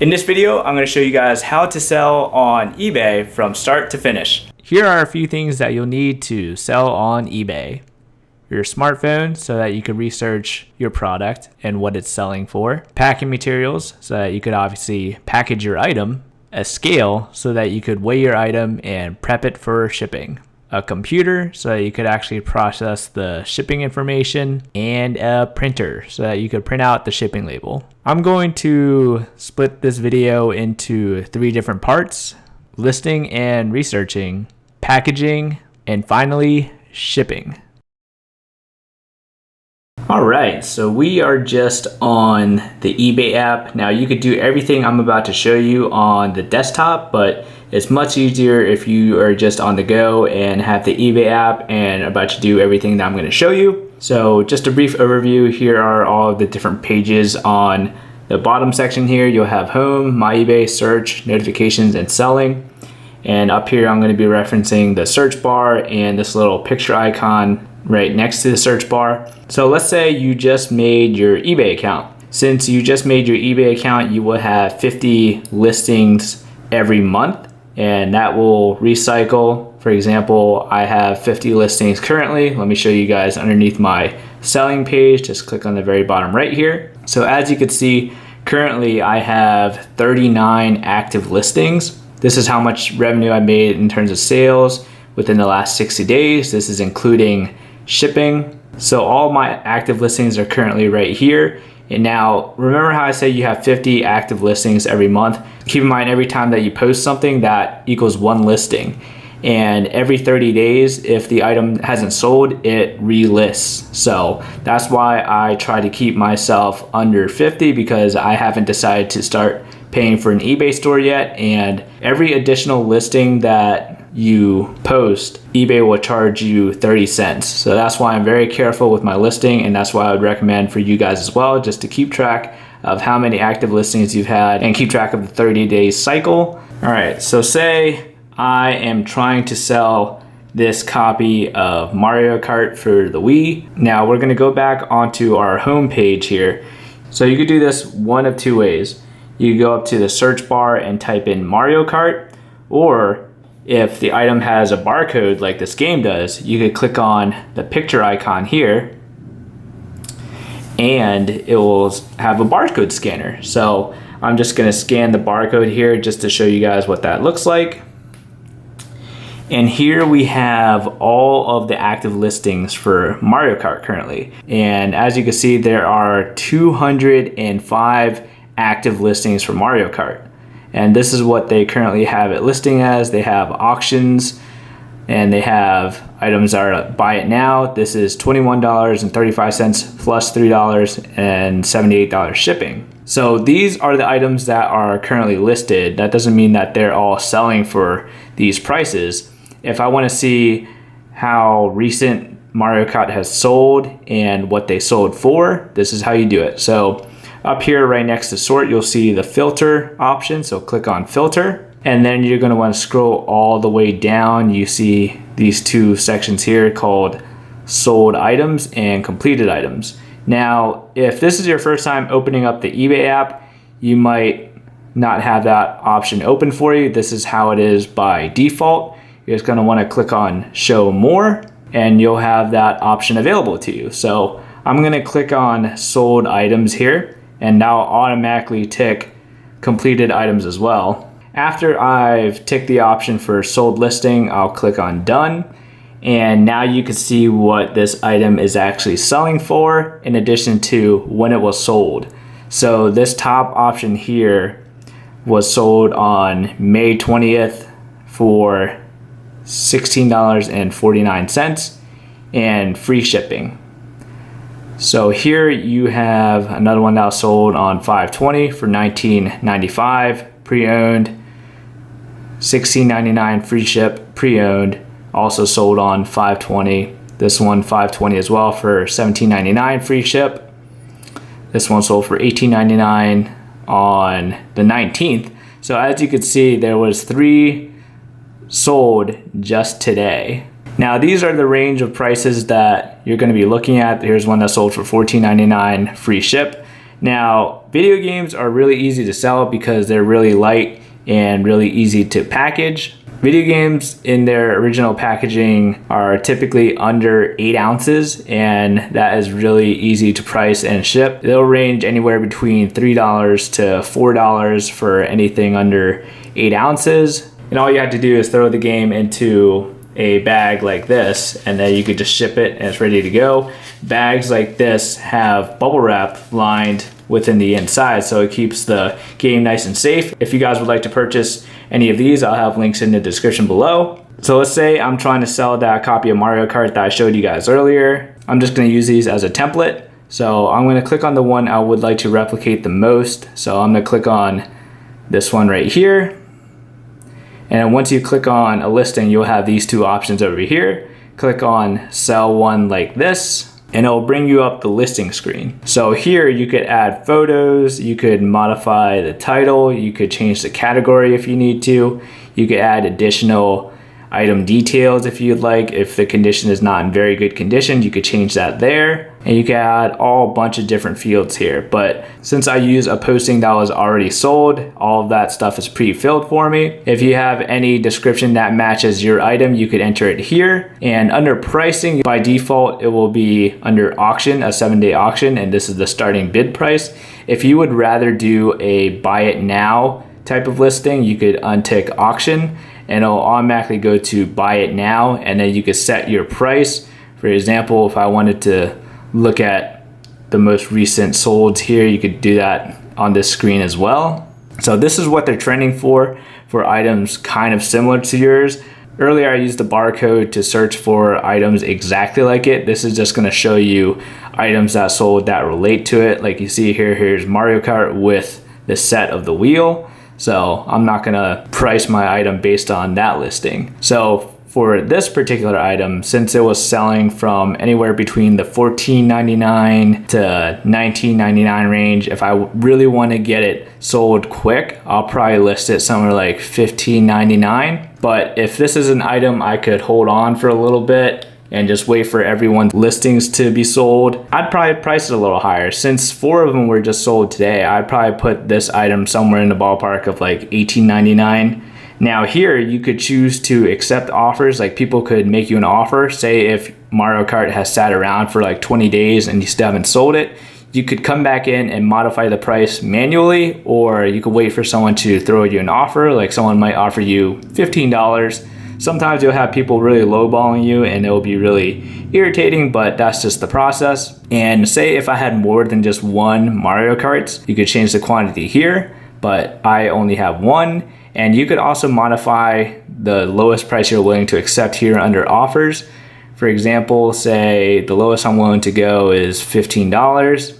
In this video, I'm going to show you guys how to sell on eBay from start to finish. Here are a few things that you'll need to sell on eBay. Your smartphone so that you can research your product and what it's selling for. Packing materials so that you could obviously package your item. A scale so that you could weigh your item and prep it for shipping. A computer so that you could actually process the shipping information, and a printer so that you could print out the shipping label. I'm going to split this video into 3 different parts: listing and researching, packaging, and finally shipping. Alright, so we are just on the eBay app. Now you could do everything I'm about to show you on the desktop, but it's much easier if you are just on the go and have the eBay app and about to do everything that I'm going to show you. So just a brief overview, here are all of the different pages. On the bottom section here, you'll have home, my eBay, search, notifications, and selling. And up here, I'm going to be referencing the search bar and this little picture icon right next to the search bar. So let's say you just made your eBay account. Since you just made your eBay account, you will have 50 listings every month, and that will recycle. For example, I have 50 listings currently. Let me show you guys underneath my selling page. Just click on the very bottom right here. So as you can see, currently I have 39 active listings. This is how much revenue I made in terms of sales within the last 60 days. This is including shipping. So all my active listings are currently right here. And now remember how I say you have 50 active listings every month? Keep in mind, every time that you post something, that equals 1 listing. And every 30 days, if the item hasn't sold, it relists. So that's why I try to keep myself under 50, because I haven't decided to start paying for an eBay store yet. And every additional listing that you post, eBay will charge you 30 cents. So that's why I'm very careful with my listing, and that's why I would recommend for you guys as well, just to keep track of how many active listings you've had and keep track of the 30-day cycle. All right, so say I am trying to sell this copy of Mario Kart for the Wii. Now we're gonna go back onto our home page here. So you could do this one of 2 ways. You could go up to the search bar and type in Mario Kart, or if the item has a barcode like this game does, you could click on the picture icon here and it will have a barcode scanner. So I'm just gonna scan the barcode here just to show you guys what that looks like. And here we have all of the active listings for Mario Kart currently. And as you can see, there are 205 active listings for Mario Kart. And this is what they currently have it listing as. They have auctions, and they have items that are buy it now. This is $21.35 plus $3.78 shipping. So these are the items that are currently listed. That doesn't mean that they're all selling for these prices. If I want to see how recent Mario Kart has sold and what they sold for, this is how you do it. So up here right next to sort, you'll see the filter option. So click on filter, and then you're going to want to scroll all the way down. You see these 2 sections here called sold items and completed items. Now, if this is your first time opening up the eBay app, you might not have that option open for you. This is how it is by default. You're just going to want to click on show more, and you'll have that option available to you. So I'm going to click on sold items here, and now automatically tick completed items as well. After I've ticked the option for sold listing, I'll click on done. And now you can see what this item is actually selling for, in addition to when it was sold. So this top option here was sold on May 20th for $16.49 and free shipping. So here you have another one that was sold on 5/20 for $19.95 pre-owned, $16.99 free ship pre-owned, also sold on 5/20. This one 5/20 as well for $17.99 free ship. This one sold for $18.99 on the 19th. So as you can see, there was 3 sold just today. Now these are the range of prices that you're going to be looking at. Here's one that sold for $14.99 free ship. Now, video games are really easy to sell because they're really light and really easy to package. Video games in their original packaging are typically under 8 ounces, and that is really easy to price and ship. They'll range anywhere between $3 to $4 for anything under 8 ounces. And all you have to do is throw the game into a bag like this, and then you could just ship it and it's ready to go. Bags like this have bubble wrap lined within the inside, so it keeps the game nice and safe. If you guys would like to purchase any of these, I'll have links in the description below. So let's say I'm trying to sell that copy of Mario Kart that I showed you guys earlier. I'm just going to use these as a template. So I'm going to click on the one I would like to replicate the most. So I'm going to click on this one right here. And then once you click on a listing, you'll have these two options over here. Click on sell one like this, and it'll bring you up the listing screen. So here you could add photos, you could modify the title, you could change the category if you need to, you could add additional item details if you'd like. If the condition is not in very good condition, you could change that there. And you can add all a bunch of different fields here. But since I use a posting that was already sold, all of that stuff is pre-filled for me. If you have any description that matches your item, you could enter it here. And under pricing, by default, it will be under auction, a 7-day auction, and this is the starting bid price. If you would rather do a buy it now type of listing, you could untick auction, and it'll automatically go to buy it now, and then you could set your price. For example, if I wanted to look at the most recent solds here, you could do that on this screen as well. So this is what they're trending for items kind of similar to yours. Earlier I used the barcode to search for items exactly like it. This is just going to show you items that sold that relate to it. Like you see here, here's Mario Kart with the set of the wheel. So I'm not gonna price my item based on that listing. So for this particular item, since it was selling from anywhere between the $14.99 to $19.99 range, if I really want to get it sold quick, I'll probably list it somewhere like $15.99. But if this is an item I could hold on for a little bit and just wait for everyone's listings to be sold, I'd probably price it a little higher. Since 4 of them were just sold today, I'd probably put this item somewhere in the ballpark of like $18.99. Now here, you could choose to accept offers. Like people could make you an offer. Say if Mario Kart has sat around for like 20 days and you still haven't sold it, you could come back in and modify the price manually, or you could wait for someone to throw you an offer. Like someone might offer you $15. Sometimes you'll have people really lowballing you and it'll be really irritating, but that's just the process. And say if I had more than just one Mario Karts, you could change the quantity here, but I only have one. And you could also modify the lowest price you're willing to accept here under offers. For example, say the lowest I'm willing to go is $15.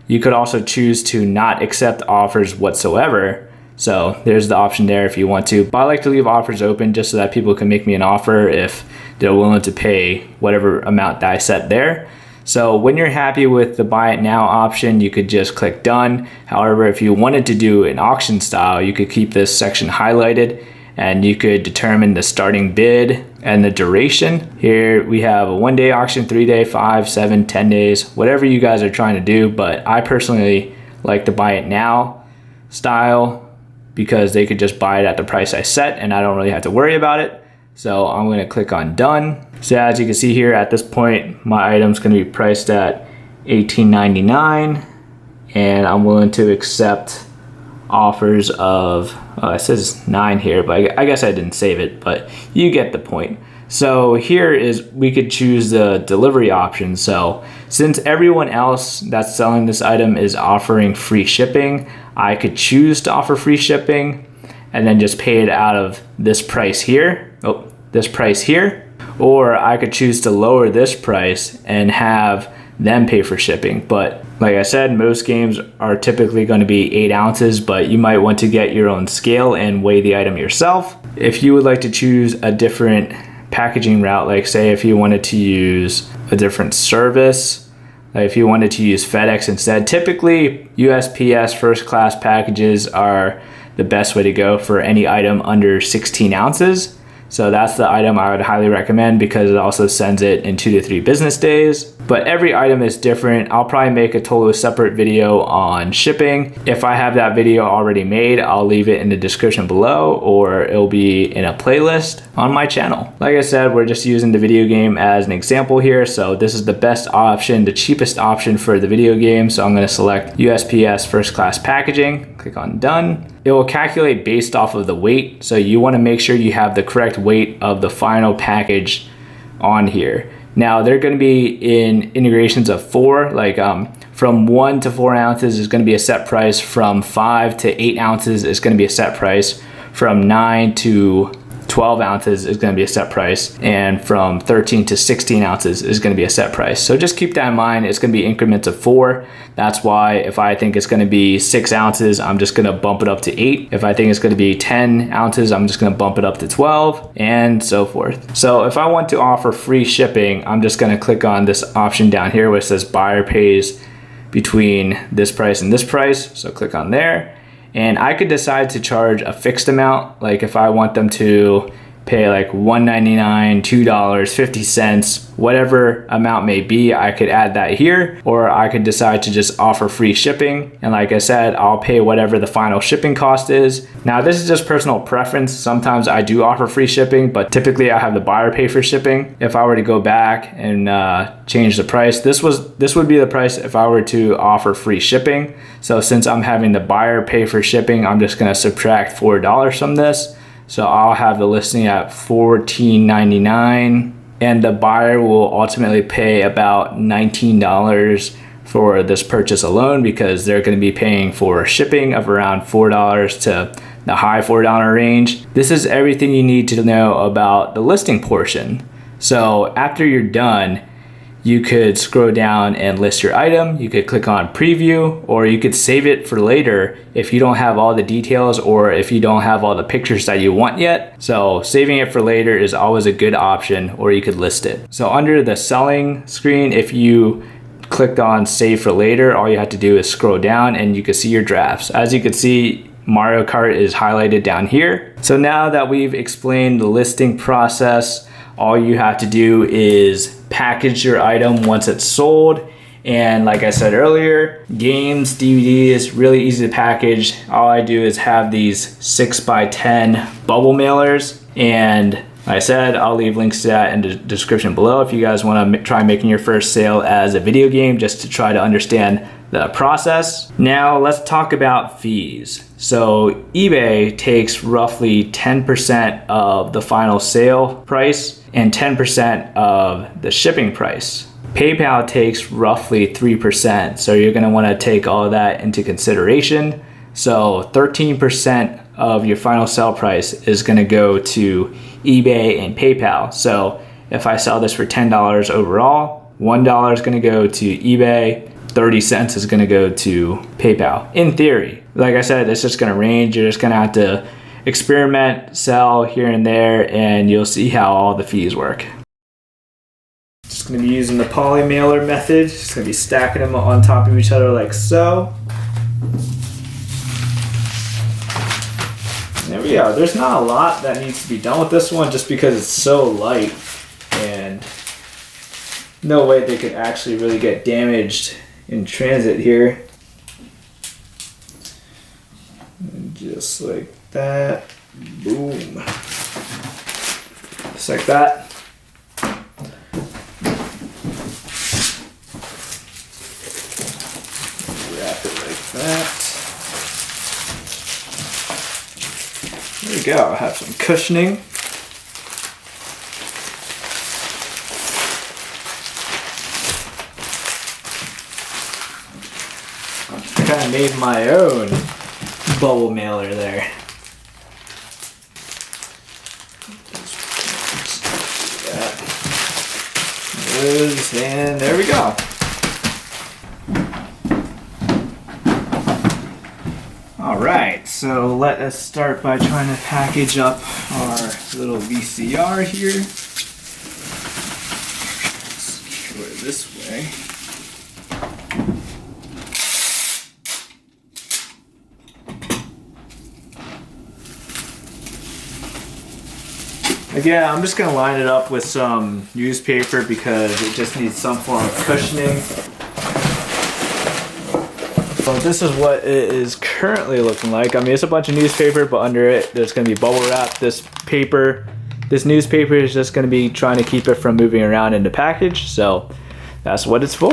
You could also choose to not accept offers whatsoever. So there's the option there if you want to. But I like to leave offers open just so that people can make me an offer if they're willing to pay whatever amount that I set there. So when you're happy with the buy it now option, you could just click done. However, if you wanted to do an auction style, you could keep this section highlighted and you could determine the starting bid and the duration. Here we have a 1-day auction, 3-day, 5, 7, 10 days, whatever you guys are trying to do. But I personally like the buy it now style because they could just buy it at the price I set and I don't really have to worry about it. So I'm going to click on done. So as you can see here, at this point, my item's going to be priced at $18.99 and I'm willing to accept offers of, it says 9 here, but I guess I didn't save it, but you get the point. So here is, we could choose the delivery option. So since everyone else that's selling this item is offering free shipping, I could choose to offer free shipping and then just pay it out of this price here. Oh, this price here. Or I could choose to lower this price and have them pay for shipping. But like I said, most games are typically going to be 8 ounces, but you might want to get your own scale and weigh the item yourself. If you would like to choose a different packaging route, like say if you wanted to use a different service, like if you wanted to use FedEx instead, typically USPS first class packages are the best way to go for any item under 16 ounces. So that's the item I would highly recommend because it also sends it in 2 to 3 business days. But every item is different. I'll probably make a totally separate video on shipping. If I have that video already made, I'll leave it in the description below, or it'll be in a playlist on my channel. Like I said, we're just using the video game as an example here. So this is the best option, the cheapest option for the video game. So I'm going to select USPS first class packaging, click on done. It will calculate based off of the weight. So you want to make sure you have the correct weight of the final package on here. Now they're going to be in integrations of 4, like from 1 to 4 ounces is going to be a set price. From 5 to 8 ounces is going to be a set price. From 9 to 12 ounces is going to be a set price, and from 13 to 16 ounces is going to be a set price. So just keep that in mind. It's going to be increments of 4. That's why if I think it's going to be 6 ounces, I'm just going to bump it up to 8. If I think it's going to be 10 ounces, I'm just going to bump it up to 12, and so forth. So if I want to offer free shipping, I'm just going to click on this option down here where it says buyer pays between this price and this price. So click on there. And I could decide to charge a fixed amount. Like if I want them to pay like $1.99, $2, 50 cents, whatever amount may be, I could add that here, or I could decide to just offer free shipping. And like I said, I'll pay whatever the final shipping cost is. Now this is just personal preference. Sometimes I do offer free shipping, but typically I have the buyer pay for shipping. If I were to go back and change the price, this would be the price if I were to offer free shipping. So since I'm having the buyer pay for shipping, I'm just gonna subtract $4 from this. So I'll have the listing at $14.99, and the buyer will ultimately pay about $19 for this purchase alone, because they're going to be paying for shipping of around $4 to the high $4 range. This is everything you need to know about the listing portion. So after you're done, you could scroll down and list your item. You could click on preview, or you could save it for later if you don't have all the details, or if you don't have all the pictures that you want yet. So saving it for later is always a good option, or you could list it. So under the selling screen, if you clicked on save for later, all you have to do is scroll down and you can see your drafts. As you can see, Mario Kart is highlighted down here. So now that we've explained the listing process, all you have to do is package your item once it's sold. And like I said earlier, games, DVDs, really easy to package. All I do is have these 6x10 bubble mailers, and like I said, I'll leave links to that in the description below if you guys want to try making your first sale as a video game, just to try to understand the process. Now let's talk about fees. So eBay takes roughly 10% of the final sale price and 10% of the shipping price. PayPal takes roughly 3%, so you're going to want to take all of that into consideration. So 13% of your final sale price is going to go to eBay and PayPal. So if I sell this for $10 overall, $1 is going to go to eBay, 30 cents is going to go to PayPal. In theory, like I said, it's just going to range. You're just going to have to experiment, sell here and there, and you'll see how all the fees work. Just going to be using the poly mailer method. Just going to be stacking them on top of each other like so. There we go. There's not a lot that needs to be done with this one, just because it's so light, and no way they could actually really get damaged in transit here. And just like that. Boom. Just like that. Wrap it like that. There we go. I have some cushioning. I kind of made my own bubble mailer there. And there we go. Alright, so let us start by trying to package up our little VCR here. Secure it this way. Again, I'm just gonna line it up with some newspaper because it just needs some form of cushioning. So this is what it is currently looking like. I mean, it's a bunch of newspaper, but under it, there's gonna be bubble wrap. This newspaper is just gonna be trying to keep it from moving around in the package. So that's what it's for.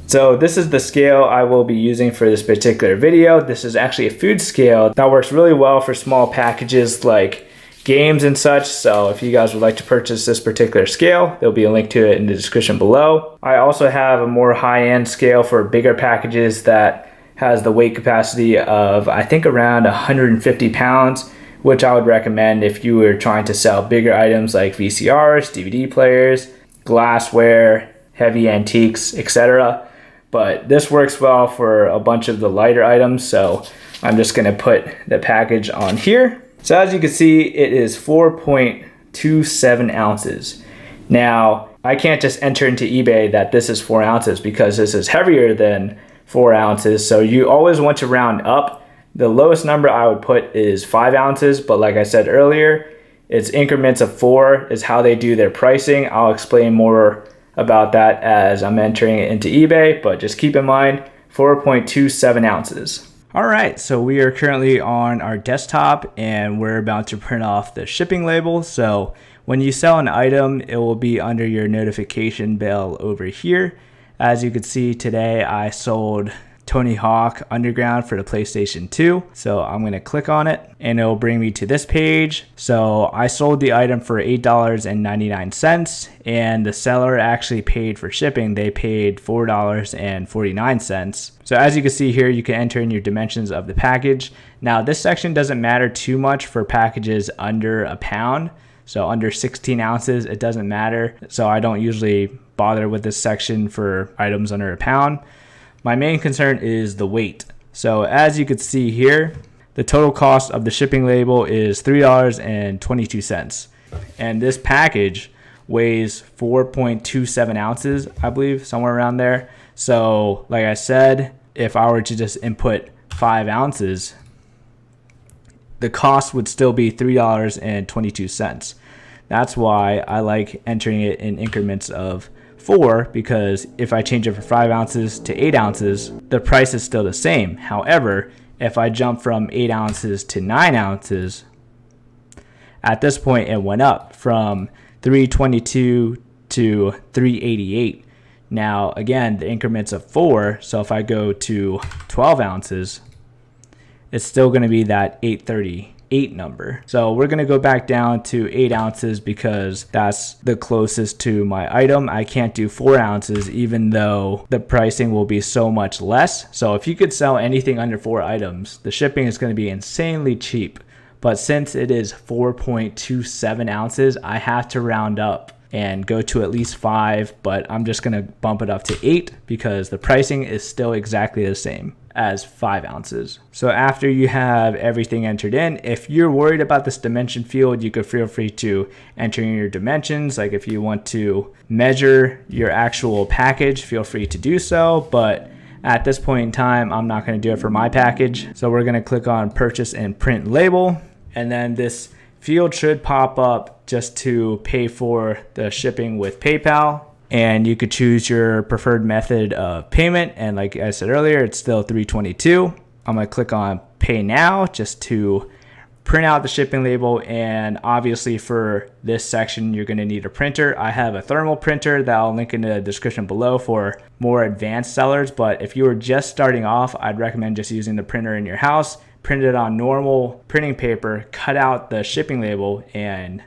So this is the scale I will be using for this particular video. This is actually a food scale that works really well for small packages like games and such. So if you guys would like to purchase this particular scale, there'll be a link to it in the description below. I also have a more high-end scale for bigger packages that has the weight capacity of, I think, around 150 pounds, which I would recommend if you were trying to sell bigger items like VCRs, DVD players, glassware, heavy antiques, etc. But this works well for a bunch of the lighter items, so I'm just gonna put the package on here. So as you can see, it is 4.27 ounces. Now, I can't just enter into eBay that this is 4 ounces because this is heavier than 4 ounces, so you always want to round up. The lowest number I would put is 5 ounces, but like I said earlier, it's increments of 4 is how they do their pricing. I'll explain more about that as I'm entering it into eBay, but just keep in mind 4.27 ounces. All right, so we are currently on our desktop and we're about to print off the shipping label. So when you sell an item, it will be under your notification bell over here. As you can see today, I sold Tony Hawk Underground for the PlayStation 2. So I'm gonna click on it and it'll bring me to this page. So I sold the item for $8.99 and the seller actually paid for shipping. They paid $4.49. So as you can see here, you can enter in your dimensions of the package. Now this section doesn't matter too much for packages under a pound. So under 16 ounces, it doesn't matter. So I don't usually bother with this section for items under a pound. My main concern is the weight. So as you can see here, the total cost of the shipping label is $3.22. And this package weighs 4.27 ounces, I believe, somewhere around there. So like I said, if I were to just input 5 ounces, the cost would still be $3.22. That's why I like entering it in increments of 4, because if I change it from 5 ounces to 8 ounces, the price is still the same. However, if I jump from 8 ounces to 9 ounces, at this point it went up from $3.22 to $3.88. Now again, the increments of 4, so if I go to 12 ounces, it's still going to be that $8.38 number. So we're going to go back down to 8 ounces because that's the closest to my item. I can't do 4 ounces even though the pricing will be so much less. So if you could sell anything under 4 items, the shipping is going to be insanely cheap. But since it is 4.27 ounces, I have to round up and go to at least 5, but I'm just going to bump it up to 8 because the pricing is still exactly the same as 5 ounces. So after you have everything entered in, if you're worried about this dimension field, you could feel free to enter in your dimensions. Like if you want to measure your actual package, feel free to do so. But at this point in time, I'm not going to do it for my package. So we're going to click on purchase and print label. And then this field should pop up just to pay for the shipping with PayPal. And you could choose your preferred method of payment. And like I said earlier, it's still $3.22. I'm going to click on pay now just to print out the shipping label. And obviously for this section, you're going to need a printer. I have a thermal printer that I'll link in the description below for more advanced sellers. But if you were just starting off, I'd recommend just using the printer in your house. Print it on normal printing paper, cut out the shipping label, and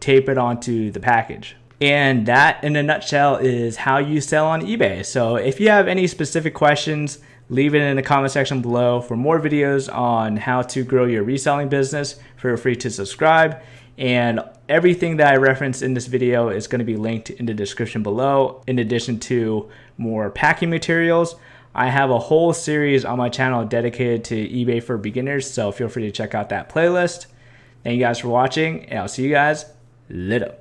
tape it onto the package. And that, in a nutshell, is how you sell on eBay. So if you have any specific questions, leave it in the comment section below. For more videos on how to grow your reselling business, feel free to subscribe. And everything that I referenced in this video is going to be linked in the description below, in addition to more packing materials. I have a whole series on my channel dedicated to eBay for beginners, so feel free to check out that playlist. Thank you guys for watching, and I'll see you guys later.